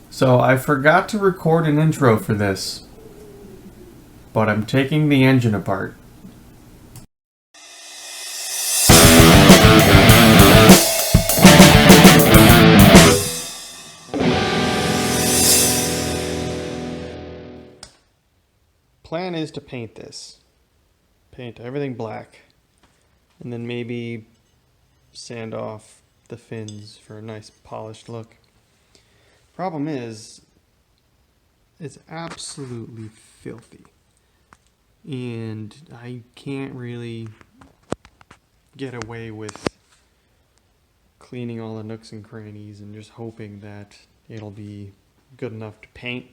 So I forgot to record an intro for this, but I'm taking the engine apart. Plan is to paint this. Paint everything black. And then maybe sand off the fins for a nice polished look. Problem is, it's absolutely filthy. And I can't really get away with cleaning all the nooks and crannies and just hoping that it'll be good enough to paint.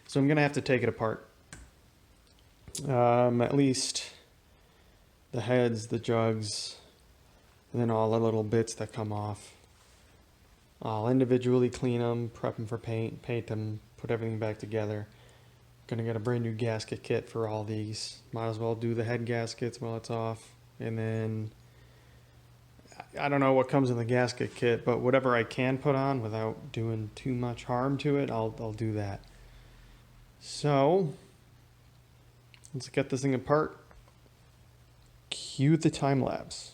So I'm gonna have to take it apart. At least the heads, the jugs, and then all the little bits that come off. I'll individually clean them, prep them for paint them, put everything back together. Gonna get a brand new gasket kit for all these. Might as well do the head gaskets while it's off. And then, I don't know what comes in the gasket kit, but whatever I can put on without doing too much harm to it, I'll do that. So, let's get this thing apart. Cue the time lapse.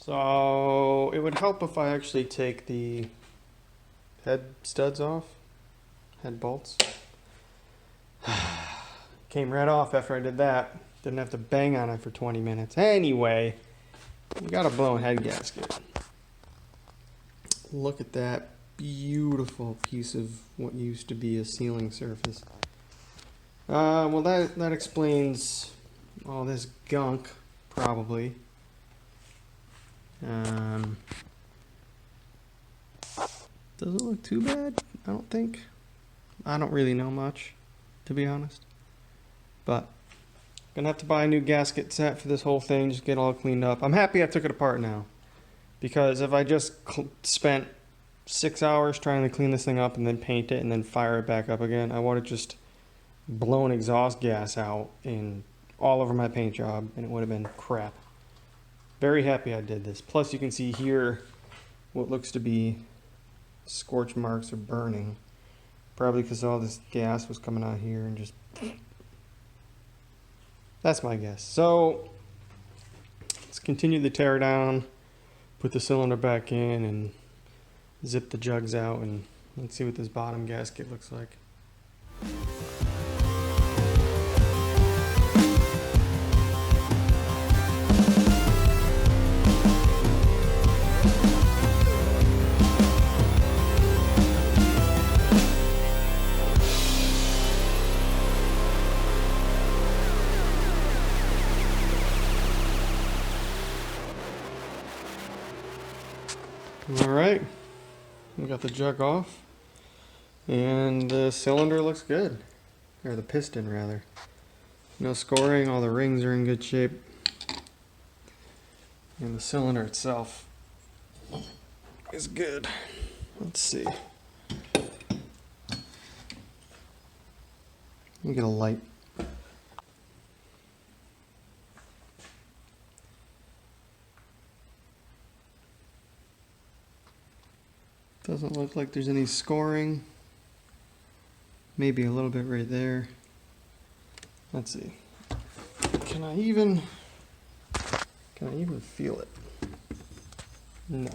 So it would help if I actually take the head studs off, head bolts. Came right off after I did that. Didn't have to bang on it for 20 minutes. Anyway, we got a blown head gasket. Look at that beautiful piece of what used to be a sealing surface. Well, that explains all this gunk, probably. Doesn't look too bad, I don't think. I don't really know much, to be honest. But, gonna have to buy a new gasket set for this whole thing, just get all cleaned up. I'm happy I took it apart now. Because if I just spent 6 hours trying to clean this thing up and then paint it and then fire it back up again, I would have just blown exhaust gas out in all over my paint job and it would have been crap. Very happy I did this. Plus you can see here what looks to be scorch marks or burning. Probably because all this gas was coming out here and just... That's my guess. So let's continue the tear down, put the cylinder back in and zip the jugs out, and let's see what this bottom gasket looks like. Alright, we got the jug off, and the cylinder looks good, or the piston rather. No scoring, all the rings are in good shape, and the cylinder itself is good. Let's see. Let me get a light. Doesn't look like there's any scoring. Maybe a little bit right there. Let's see. Can I even feel it? No.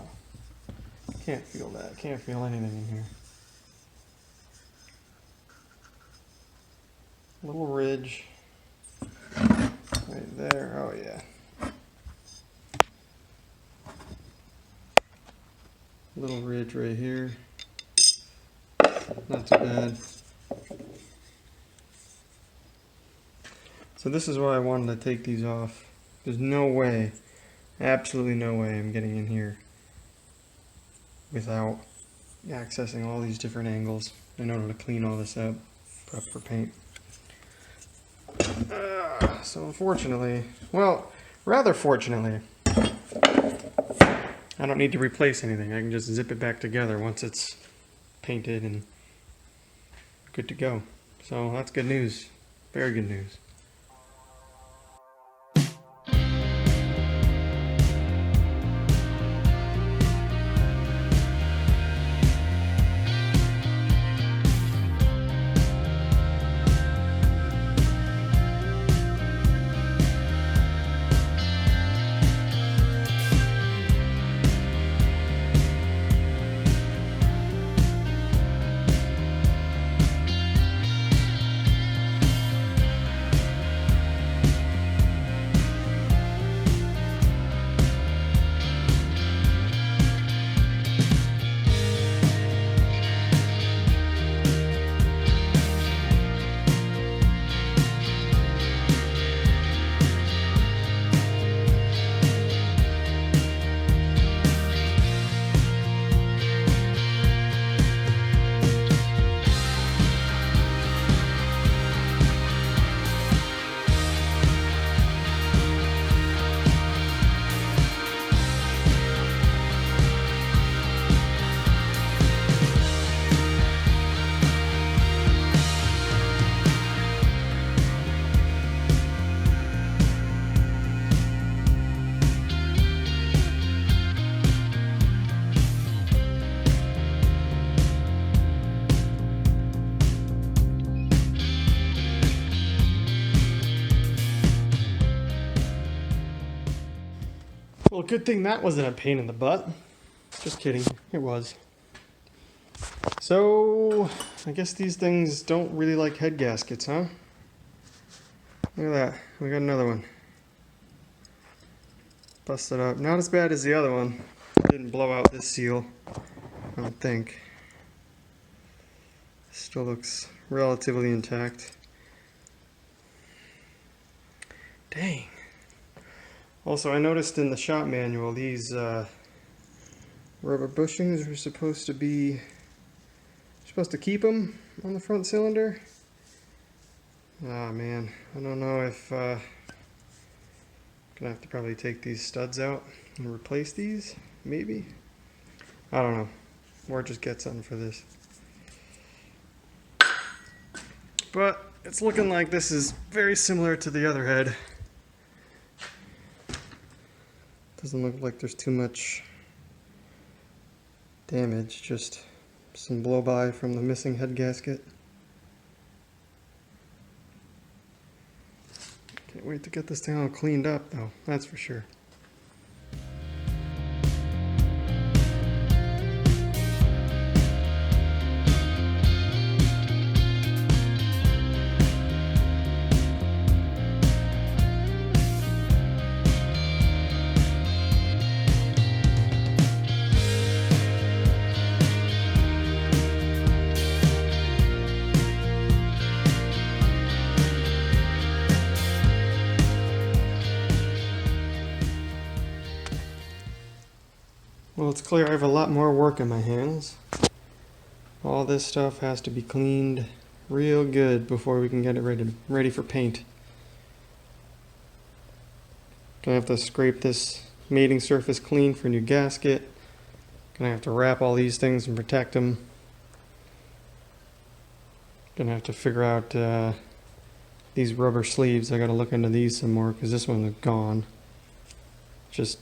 Can't feel that. Can't feel anything in here. Little ridge. Right there. Oh yeah. Little ridge right here. Not too bad. So this is why I wanted to take these off. There's no way, absolutely no way I'm getting in here without accessing all these different angles in order to clean all this up, prep for paint. So unfortunately, well, rather fortunately, I don't need to replace anything. I can just zip it back together once it's painted and good to go. So that's good news. Very good news. Well, good thing that wasn't a pain in the butt. Just kidding, it was. So, I guess these things don't really like head gaskets, huh? Look at that, we got another one. Busted up. Not as bad as the other one. Didn't blow out this seal, I don't think. Still looks relatively intact. Dang. Also, I noticed in the shop manual these rubber bushings are supposed to keep them on the front cylinder. Ah man, I don't know if gonna have to probably take these studs out and replace these, maybe. I don't know, or just get something for this. But it's looking like this is very similar to the other head. Doesn't look like there's too much damage, just some blow-by from the missing head gasket. Can't wait to get this thing all cleaned up though, that's for sure. Well, it's clear I have a lot more work in my hands. All this stuff has to be cleaned real good before we can get it ready for paint. Gonna have to scrape this mating surface clean for a new gasket. Gonna Gonna have to wrap all these things and protect them. Gonna have to figure out these rubber sleeves. I gotta look into these some more because this one is gone. Just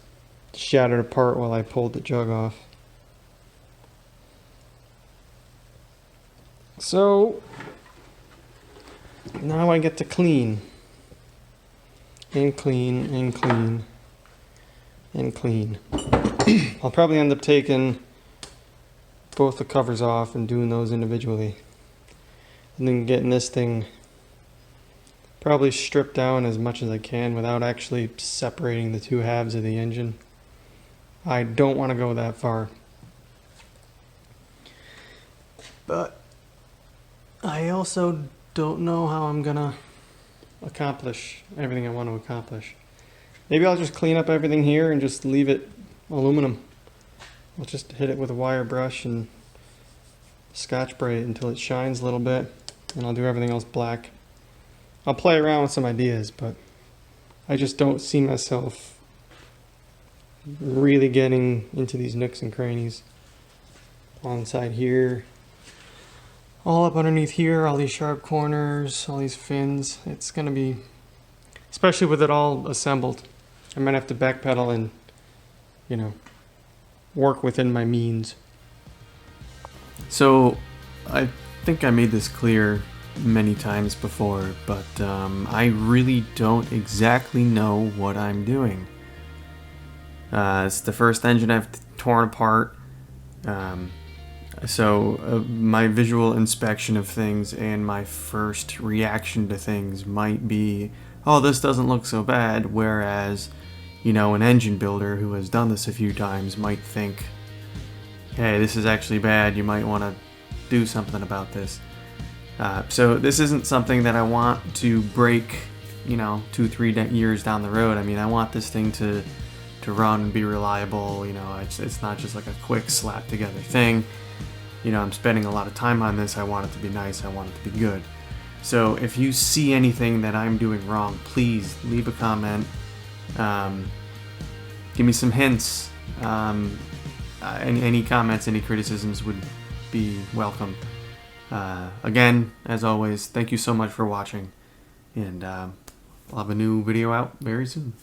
shattered apart while I pulled the jug off. So now I get to clean and clean and clean and clean. I'll probably end up taking both the covers off and doing those individually, and then getting this thing probably stripped down as much as I can without actually separating the two halves of the engine. I don't want to go that far, but I also don't know how I'm gonna accomplish everything I want to accomplish. Maybe I'll just clean up everything here and just leave it aluminum. I'll just hit it with a wire brush and Scotch spray it until it shines a little bit, and I'll do everything else black. I'll play around with some ideas, but I just don't see myself really getting into these nooks and crannies. All inside here, all up underneath here, all these sharp corners, all these fins. It's gonna be, especially with it all assembled, I might have to backpedal and, you know, work within my means. So I think I made this clear many times before, but I really don't exactly know what I'm doing. It's the first engine I've torn apart. So my visual inspection of things and my first reaction to things might be, oh, this doesn't look so bad, whereas, you know, an engine builder who has done this a few times might think, hey, this is actually bad, you might want to do something about this. So this isn't something that I want to break, you know, 2-3 years down the road. I mean, I want this thing to run and be reliable. You know, it's not just like a quick slap together thing. You know, I'm spending a lot of time on this. I want it to be nice. I want it to be good. So if you see anything that I'm doing wrong, please leave a comment. Give me some hints. Any comments, any criticisms would be welcome. Again, as always, thank you so much for watching, and I'll have a new video out very soon.